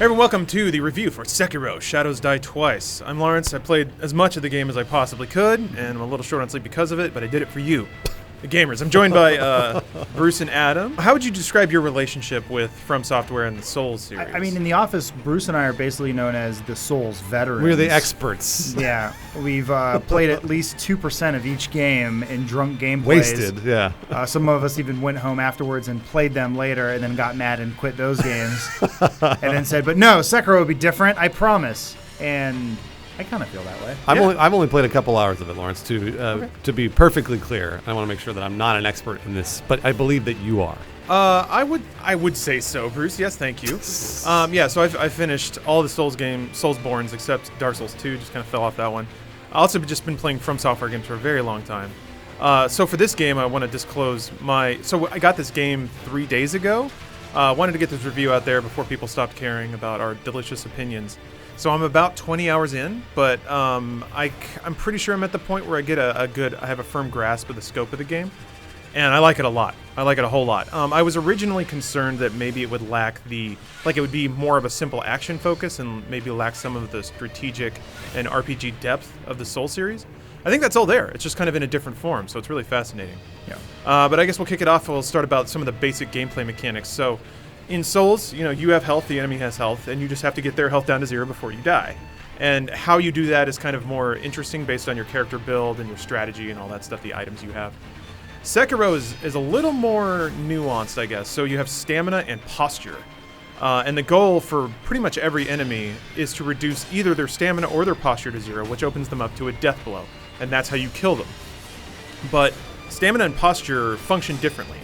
Hey everyone, welcome to the review for Sekiro, Shadows Die Twice. I'm Lawrence. I played as much of the game as I possibly could, and I'm a little short on sleep because of it, but I did it for you, the gamers. I'm joined by Bruce and Adam. How would you describe your relationship with From Software and the Souls series? I mean, in the office, Bruce and I are basically known as the Souls veterans. We're the experts. Yeah, we've played at least 2% of each game in drunk gameplays. Wasted, yeah. Some of us even went home afterwards and played them later and then got mad and quit those games. And then said, but no, Sekiro will be different, I promise. And I kind of feel that way. I've only played a couple hours of it, Lawrence, to be perfectly clear. I want to make sure that I'm not an expert in this, but I believe that you are. I would say so, Bruce. Yes, thank you. Yeah, so I finished all the Soulsborns except Dark Souls 2. Just kind of fell off that one. I also just been playing From Software games for a very long time. So for this game, I want to disclose So I got this game 3 days ago. Wanted to get this review out there before people stopped caring about our delicious opinions. So I'm about 20 hours in, but I'm pretty sure I'm at the point where I get I have a firm grasp of the scope of the game, and I like it a lot. I like it a whole lot. I was originally concerned that maybe it would lack it would be more of a simple action focus and maybe lack some of the strategic and RPG depth of the Soul series. I think that's all there. It's just kind of in a different form, so it's really fascinating. Yeah. But I guess we'll kick it off. We'll start about some of the basic gameplay mechanics. So in Souls, you have health, the enemy has health, and you just have to get their health down to 0 before you die. And how you do that is kind of more interesting based on your character build and your strategy and all that stuff, the items you have. Sekiro is a little more nuanced, I guess. So you have stamina and posture. And the goal for pretty much every enemy is to reduce either their stamina or their posture to 0, which opens them up to a death blow. And that's how you kill them. But stamina and posture function differently.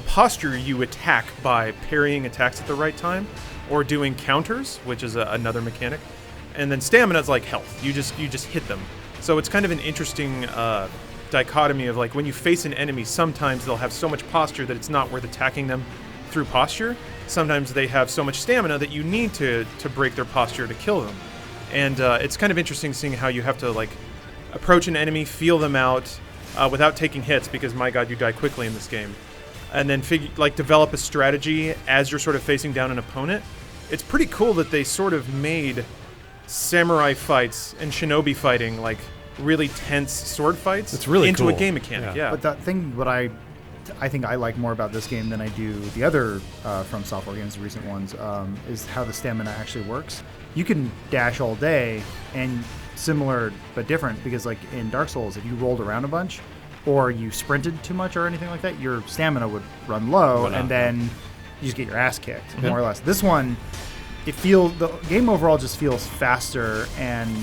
Posture, you attack by parrying attacks at the right time, or doing counters, which is another mechanic. And then stamina is like health. You just hit them. So it's kind of an interesting dichotomy of when you face an enemy, sometimes they'll have so much posture that it's not worth attacking them through posture. Sometimes they have so much stamina that you need to break their posture to kill them. And it's kind of interesting seeing how you have to approach an enemy, feel them out without taking hits, because my god, you die quickly in this game. And then develop a strategy as you're sort of facing down an opponent. It's pretty cool that they sort of made samurai fights and shinobi fighting really tense sword fights into cool. a game mechanic. Yeah. But the thing what I think I like more about this game than I do the other From Software games, the recent ones, is how the stamina actually works. You can dash all day, and similar but different, because in Dark Souls, if you rolled around a bunch or you sprinted too much or anything like that, your stamina would run low, and then you just get your ass kicked, more or less. This one, the game overall just feels faster and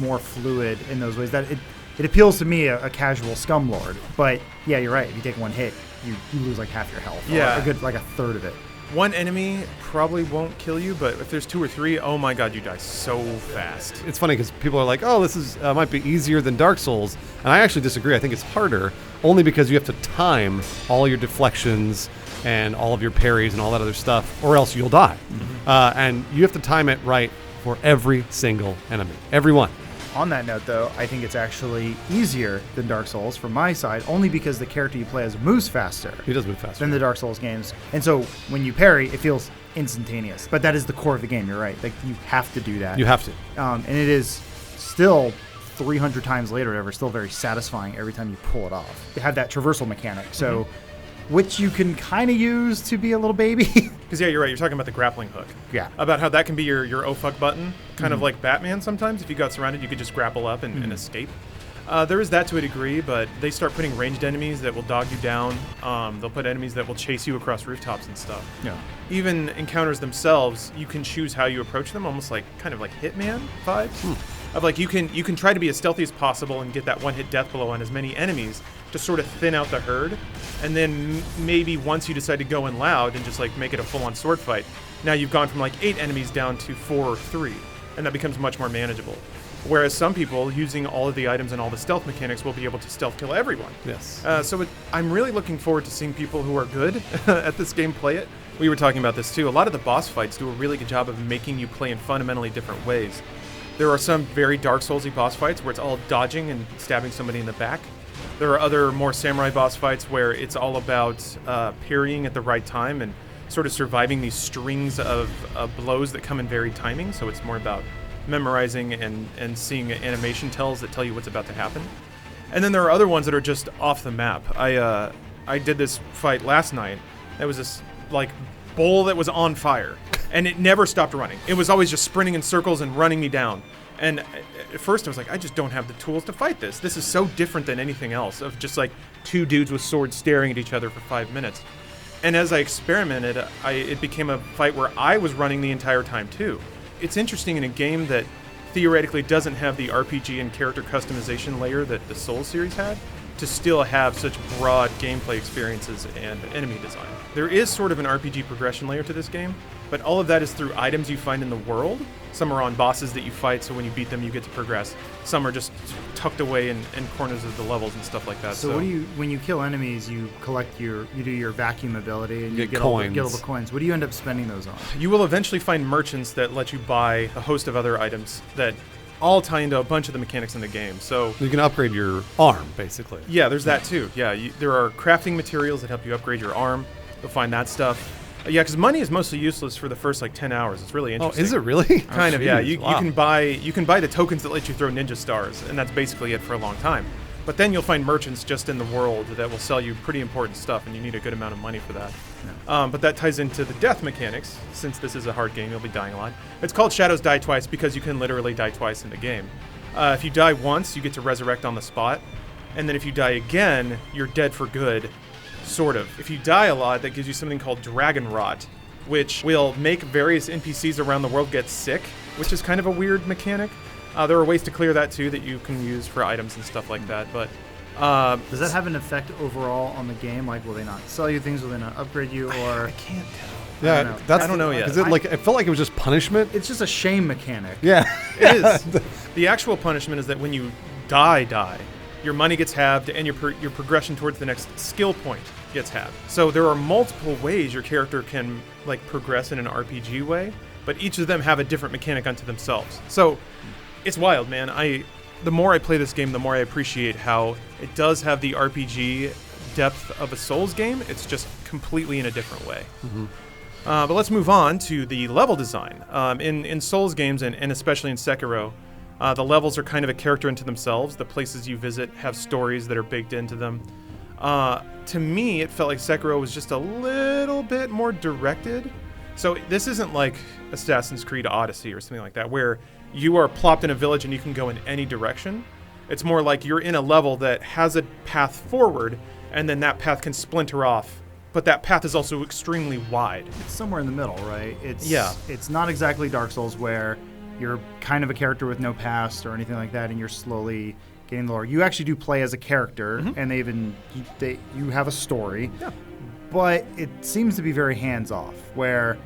more fluid in those ways that it appeals to me, a casual scumlord. But yeah, you're right. If you take one hit, you lose half your health. Yeah, or a good a third of it. One enemy probably won't kill you, but if there's 2 or 3, oh my god, you die so fast. It's funny because people are like, oh, this is might be easier than Dark Souls. And I actually disagree. I think it's harder, only because you have to time all your deflections and all of your parries and all that other stuff, or else you'll die. Mm-hmm. And you have to time it right for every single enemy. Every one. On that note, though, I think it's actually easier than Dark Souls from my side, only because the character you play as moves faster. He does move faster than the Dark Souls games. And so when you parry, it feels instantaneous. But that is the core of the game, you're right. You have to do that. You have to. And it is still 300 times later, whatever, still very satisfying every time you pull it off. They have that traversal mechanic, so which you can kind of use to be a little baby. Because yeah, you're right. You're talking about the grappling hook. Yeah. About how that can be your oh fuck button, kind of like Batman sometimes. If you got surrounded, you could just grapple up and escape. There is that to a degree, but they start putting ranged enemies that will dog you down. They'll put enemies that will chase you across rooftops and stuff. Yeah. Even encounters themselves, you can choose how you approach them, almost kind of like Hitman vibes. Of you can try to be as stealthy as possible and get that one-hit death blow on as many enemies to sort of thin out the herd, and then maybe once you decide to go in loud and just make it a full-on sword fight, now you've gone from 8 enemies down to 4 or 3, and that becomes much more manageable. Whereas some people, using all of the items and all the stealth mechanics, will be able to stealth kill everyone. Yes. I'm really looking forward to seeing people who are good at this game play it. We were talking about this too. A lot of the boss fights do a really good job of making you play in fundamentally different ways. There are some very Dark Souls-y boss fights where it's all dodging and stabbing somebody in the back. There are other more samurai boss fights where it's all about parrying at the right time and sort of surviving these strings of blows that come in varied timing. So it's more about memorizing and seeing animation tells that tell you what's about to happen. And then there are other ones that are just off the map. I did this fight last night. There was this like bowl that was on fire, and it never stopped running. It was always just sprinting in circles and running me down. And at first I was like, I just don't have the tools to fight this. This is so different than anything else of just like two dudes with swords staring at each other for 5 minutes. And as I experimented, it became a fight where I was running the entire time too. It's interesting in a game that theoretically doesn't have the RPG and character customization layer that the Souls series had, to still have such broad gameplay experiences and enemy design. There is sort of an RPG progression layer to this game, but all of that is through items you find in the world. Some are on bosses that you fight, so when you beat them, you get to progress. Some are just tucked away in corners of the levels and stuff like that. So what do you, when you kill enemies, you do your vacuum ability and you get all the coins. What do you end up spending those on? You will eventually find merchants that let you buy a host of other items that all tie into a bunch of the mechanics in the game. So you can upgrade your arm, basically. Yeah, there's that too. Yeah, there are crafting materials that help you upgrade your arm. You'll find that stuff. Yeah, because money is mostly useless for the first like 10 hours. It's really interesting. Oh, is it really? Kind of, yeah. You can buy the tokens that let you throw ninja stars, and that's basically it for a long time. But then you'll find merchants just in the world that will sell you pretty important stuff, and you need a good amount of money for that. Yeah. But that ties into the death mechanics. Since this is a hard game, you'll be dying a lot. It's called Shadows Die Twice because you can literally die twice in the game. If you die once, you get to resurrect on the spot. And then if you die again, you're dead for good, sort of. If you die a lot, that gives you something called Dragon Rot, which will make various NPCs around the world get sick, which is kind of a weird mechanic. There are ways to clear that too that you can use for items and stuff like that, but does that have an effect overall on the game? Like, will they not sell you things? Will they not upgrade you? Or I can't tell. Yeah, I don't know yet. It felt like it was just punishment. It's just a shame mechanic. Yeah, it is. The actual punishment is that when you die, your money gets halved and your progression towards the next skill point gets halved. So there are multiple ways your character can like progress in an RPG way, but each of them have a different mechanic unto themselves. So it's wild, man. The more I play this game, the more I appreciate how it does have the RPG depth of a Souls game. It's just completely in a different way. Mm-hmm. But let's move on to the level design. In Souls games, and especially in Sekiro, the levels are kind of a character into themselves. The places you visit have stories that are baked into them. To me, it felt like Sekiro was just a little bit more directed. So this isn't like Assassin's Creed Odyssey or something like that, where you are plopped in a village and you can go in any direction. It's more like you're in a level that has a path forward, and then that path can splinter off. But that path is also extremely wide. It's somewhere in the middle, right? It's not exactly Dark Souls where you're kind of a character with no past or anything like that, and you're slowly getting the lore. You actually do play as a character, mm-hmm. and you have a story. Yeah. But it seems to be very hands-off, where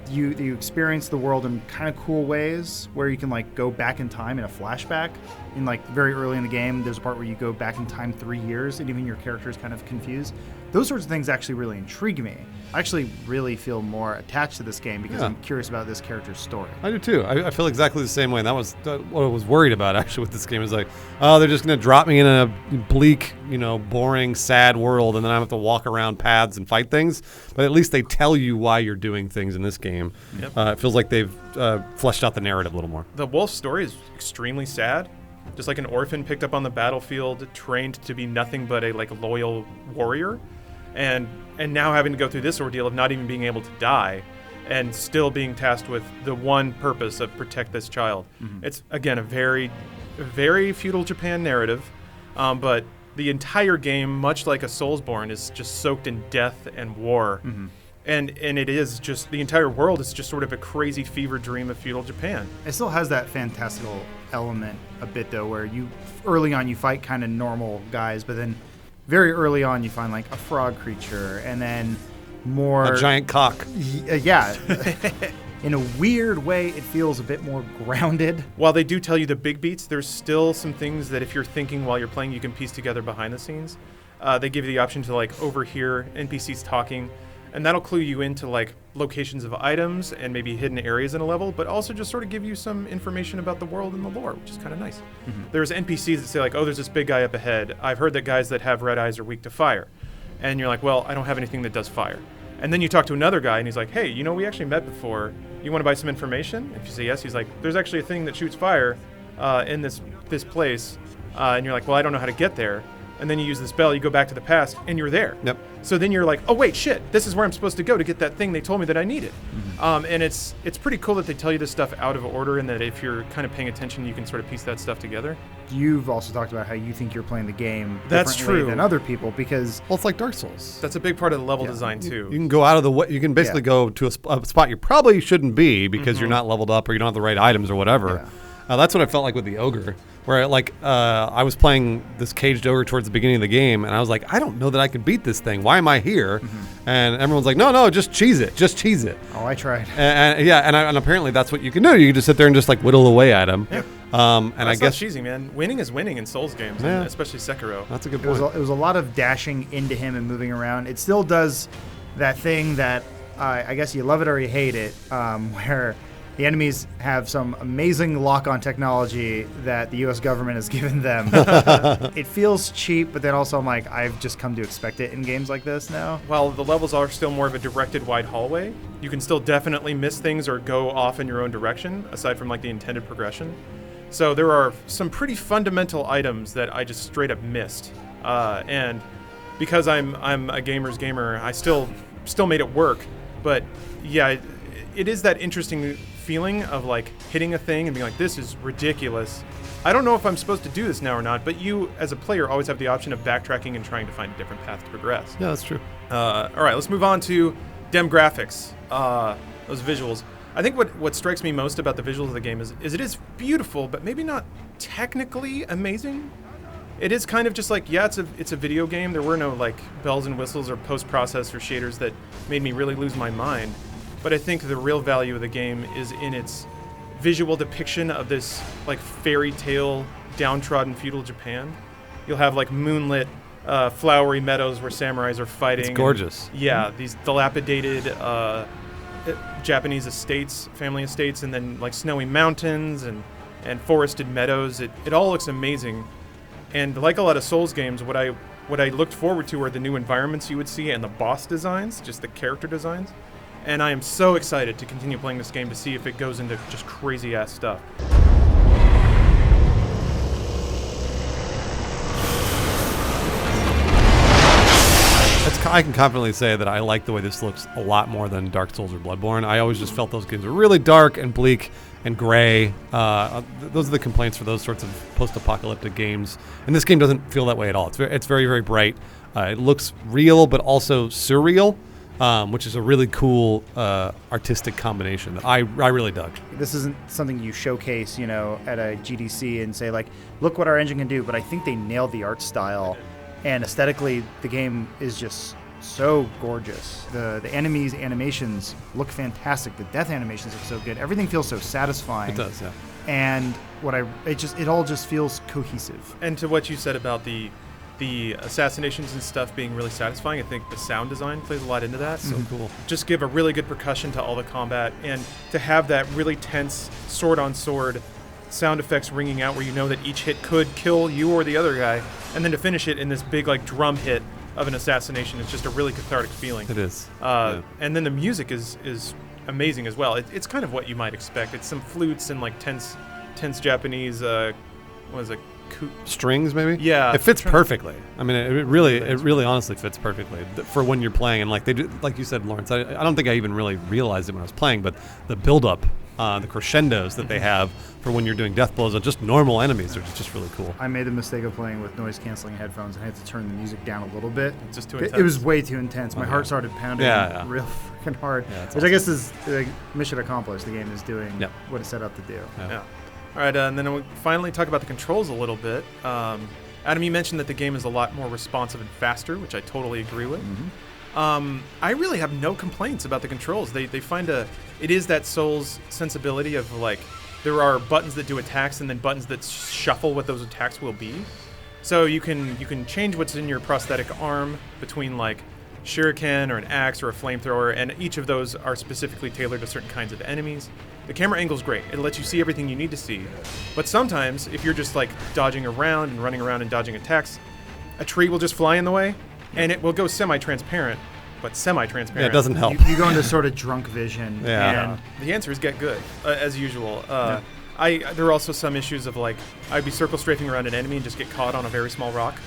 you experience the world in kind of cool ways, where you can like go back in time in a flashback. In like very early in the game, there's a part where you go back in time 3 years, and even your character is kind of confused. Those sorts of things actually really intrigue me. I actually really feel more attached to this game because I'm curious about this character's story. I do too. I feel exactly the same way. And that was what I was worried about actually with this game. Is like, oh, they're just going to drop me in a bleak, boring, sad world, and then I have to walk around paths and fight things. But at least they tell you why you're doing things in this game. Yep. It feels like they've fleshed out the narrative a little more. The wolf story is extremely sad. Just like an orphan picked up on the battlefield, trained to be nothing but a loyal warrior, and now having to go through this ordeal of not even being able to die, and still being tasked with the one purpose of protect this child. Mm-hmm. It's again a very, very feudal Japan narrative, but the entire game, much like a Soulsborne, is just soaked in death and war. Mm-hmm. And it is just, the entire world is just sort of a crazy fever dream of feudal Japan. It still has that fantastical element a bit, though, where early on you fight kind of normal guys, but then very early on you find like a frog creature, and then more... A giant cock. Yeah. In a weird way, it feels a bit more grounded. While they do tell you the big beats, there's still some things that if you're thinking while you're playing, you can piece together behind the scenes. They give you the option to overhear NPCs talking, and that'll clue you into locations of items and maybe hidden areas in a level, but also just sort of give you some information about the world and the lore, which is kind of nice. Mm-hmm. There's NPCs that say oh, there's this big guy up ahead. I've heard that guys that have red eyes are weak to fire. And you're like, well, I don't have anything that does fire. And then you talk to another guy, and he's like, hey, we actually met before. You want to buy some information? If you say yes, he's like, there's actually a thing that shoots fire in this place. And you're like, well, I don't know how to get there. And then you use this bell, you go back to the past, and you're there. Yep. So then you're like, oh, wait, shit, this is where I'm supposed to go to get that thing they told me that I needed. And it's pretty cool that they tell you this stuff out of order, and that if you're kind of paying attention, you can sort of piece that stuff together. You've also talked about how you think you're playing the game That's differently true. than other people because Well, it's like Dark Souls. That's a big part of the level design, too. You can go out of the way. You can basically go to a spot you probably shouldn't be because you're not leveled up or you don't have the right items or whatever. That's what I felt like with the ogre, where I was playing this caged ogre towards the beginning of the game, and I was like, I don't know that I can beat this thing. Why am I here? And everyone's like, no, just cheese it. Just cheese it. Oh, I tried. And apparently that's what you can do. You can just sit there and just whittle away at him. Yep. And That's I guess not cheesy, man. Winning is winning in Souls games, Yeah. and especially Sekiro. that's a good It was, point. it was a lot of dashing into him and moving around. It still does that thing that I guess you love it or you hate it, where the enemies have some amazing lock-on technology that the U.S. government has given them. It feels cheap, but then also I'm like, I've just come to expect it in games like this now. While the levels are still more of a directed wide hallway, you can still definitely miss things or go off in your own direction, aside from the intended progression. So there are some pretty fundamental items that I just straight up missed. And because I'm a gamer's gamer, I still made it work. But yeah, it is that interesting feeling of hitting a thing and being like, this is ridiculous. I don't know if I'm supposed to do this now or not, but you as a player always have the option of backtracking and trying to find a different path to progress. Yeah, that's true. All right, let's move on to dem graphics, those visuals. I think what strikes me most about the visuals of the game is it is beautiful, but maybe not technically amazing. It is kind of just it's a video game. There were no bells and whistles or post-process or shaders that made me really lose my mind. But I think the real value of the game is in its visual depiction of this fairy tale downtrodden feudal Japan. You'll have moonlit flowery meadows where samurais are fighting. It's gorgeous. These dilapidated Japanese estates, family estates, and then snowy mountains and forested meadows. It all looks amazing. And like a lot of Souls games, what I looked forward to are the new environments you would see and the boss designs, just the character designs. And I am so excited to continue playing this game to see if it goes into just crazy ass stuff. I can confidently say that I like the way this looks a lot more than Dark Souls or Bloodborne. I always just felt those games were really dark and bleak and gray. Those are the complaints for those sorts of post-apocalyptic games. And this game doesn't feel that way at all. It's very, very bright. It looks real, but also surreal, which is a really cool artistic combination that I really dug. This isn't something you showcase, at a GDC and say look what our engine can do. But I think they nailed the art style, and aesthetically, the game is just so gorgeous. The enemies' animations look fantastic. The death animations look so good. Everything feels so satisfying. It does, yeah. And it all just feels cohesive. And to what you said about the assassinations and stuff being really satisfying, I think the sound design plays a lot into that. So cool. Just give a really good percussion to all the combat, and to have that really tense sword on sword sound effects ringing out where you know that each hit could kill you or the other guy, and then to finish it in this big drum hit of an assassination is just a really cathartic feeling. It is. And then the music is amazing as well. It's kind of what you might expect. It's some flutes and tense Japanese what is it? Strings, maybe. Yeah, it fits perfectly. I mean, it really honestly fits perfectly for when you're playing. And they do, like you said, Lawrence. I don't think I even really realized it when I was playing, but the build up, the crescendos that they have for when you're doing death blows on just normal enemies are just really cool. I made the mistake of playing with noise canceling headphones. I had to turn the music down a little bit. It's just too intense. It was way too intense. My heart started pounding real freaking hard, which I guess is mission accomplished. The game is doing what it's set out to do. Yeah. All right, and then we'll finally talk about the controls a little bit. Adam, you mentioned that the game is a lot more responsive and faster, which I totally agree with. I really have no complaints about the controls. They find it is that Souls sensibility of there are buttons that do attacks and then buttons that shuffle what those attacks will be. So you can change what's in your prosthetic arm between shuriken or an axe or a flamethrower, and each of those are specifically tailored to certain kinds of enemies. The camera angle's great. It lets you see everything you need to see. But sometimes, if you're just dodging around and running around and dodging attacks, a tree will just fly in the way, and it will go semi-transparent. but semi-transparent. Yeah, it doesn't help. You go into sort of drunk vision. Yeah. And The answer is get good, as usual. There are also some issues of like, I'd be circle strafing around an enemy and just get caught on a very small rock.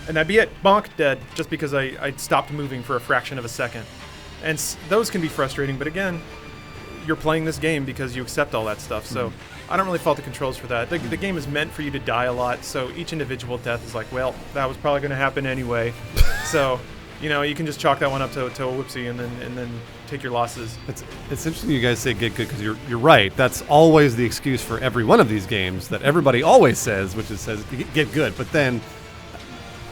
And that'd be it. Bonk, dead. Just because I stopped moving for a fraction of a second. And those can be frustrating, but again, you're playing this game because you accept all that stuff. So I don't really fault the controls for that. The game is meant for you to die a lot, so each individual death is like, well, that was probably going to happen anyway. So, you know, you can just chalk that one up to a whoopsie and then take your losses. It's interesting you guys say get good because you're right. That's always the excuse for every one of these games that everybody always says, which is get good. But then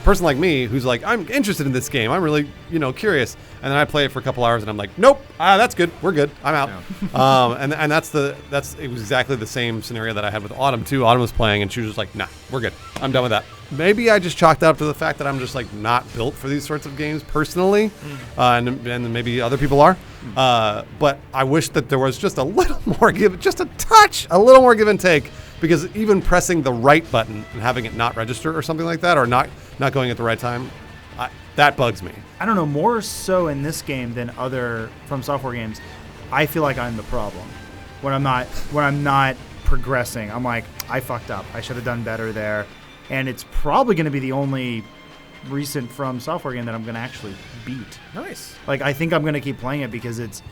a person like me who's like, I'm interested in this game. I'm really, curious. And then I play it for a couple hours and I'm like, nope, that's good. We're good. I'm out. Yeah. And it was exactly the same scenario that I had with Autumn too. Autumn was playing and she was just like, nah, we're good. I'm done with that. Maybe I just chalked it up to the fact that I'm just like not built for these sorts of games personally, and maybe other people are. But I wish that there was just a little more a little more give and take, because even pressing the right button and having it not register or something like that, or not going at the right time, that bugs me. I don't know, more so in this game than other From Software games, I feel like I'm the problem. When I'm not progressing, I'm like, I fucked up. I should have done better there. And it's probably going to be the only recent From Software game that I'm going to actually beat. Nice. Like, I think I'm going to keep playing it because it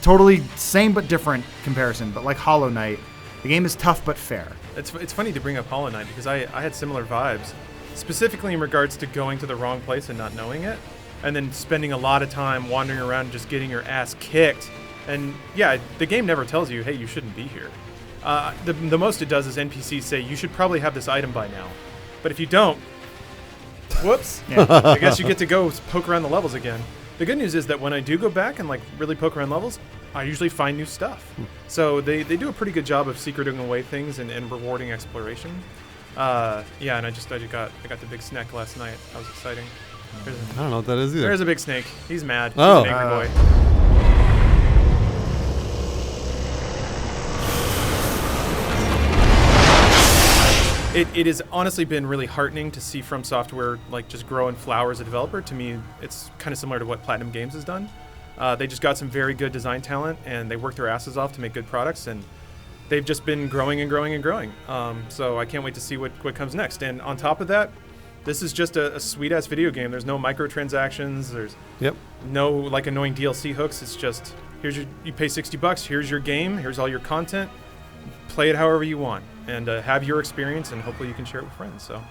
totally same but different comparison. But like Hollow Knight, the game is tough but fair. It's funny to bring up Hollow Knight because I had similar vibes, specifically in regards to going to the wrong place and not knowing it, and then spending a lot of time wandering around and just getting your ass kicked. And yeah, the game never tells you, hey, you shouldn't be here. The most it does is NPCs say, you should probably have this item by now. But if you don't, whoops, I guess you get to go poke around the levels again. The good news is that when I do go back and like really poke around levels, I usually find new stuff. So they do a pretty good job of secreting away things and rewarding exploration. And I got the big snack last night. That was exciting. I don't know what that is either. There's a big snake. He's mad. He's Oh. an angry boy. It has honestly been really heartening to see From Software like just grow and flower as a developer. To me, it's kind of similar to what Platinum Games has done. They just got some very good design talent, and they work their asses off to make good products, and they've just been growing and growing and growing. So I can't wait to see what comes next. And on top of that, this is just a sweet-ass video game. There's no microtransactions. There's no like annoying DLC hooks. It's just, you pay $60, here's your game, here's all your content. Play it however you want, and have your experience, and hopefully you can share it with friends. So,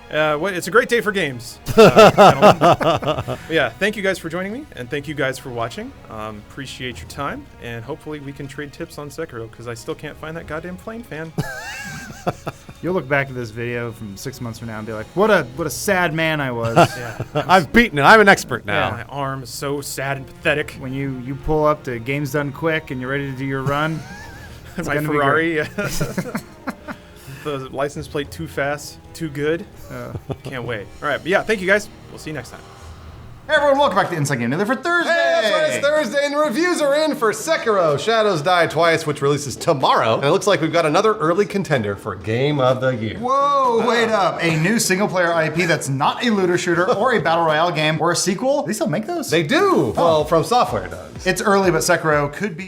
it's a great day for games. Yeah, thank you guys for joining me, and thank you guys for watching. Appreciate your time, and hopefully we can trade tips on Sekiro, because I still can't find that goddamn flame fan. You'll look back at this video from 6 months from now and be like, what a sad man I was. Yeah, I've beaten it. I'm an expert now. my arm is so sad and pathetic. When you pull up to Games Done Quick and you're ready to do your run. My Ferrari. The license plate too fast, too good. Can't wait. All right, but yeah, thank you guys. We'll see you next time. Hey everyone, welcome back to Inside Game Nether for Thursday! Hey, that's right, it's Thursday, and the reviews are in for Sekiro: Shadows Die Twice, which releases tomorrow. And it looks like we've got another early contender for Game of the Year. Whoa, wait up. A new single-player IP that's not a looter shooter or a battle royale game or a sequel? They still make those? They do! Well, From Software does. It's early, but Sekiro could be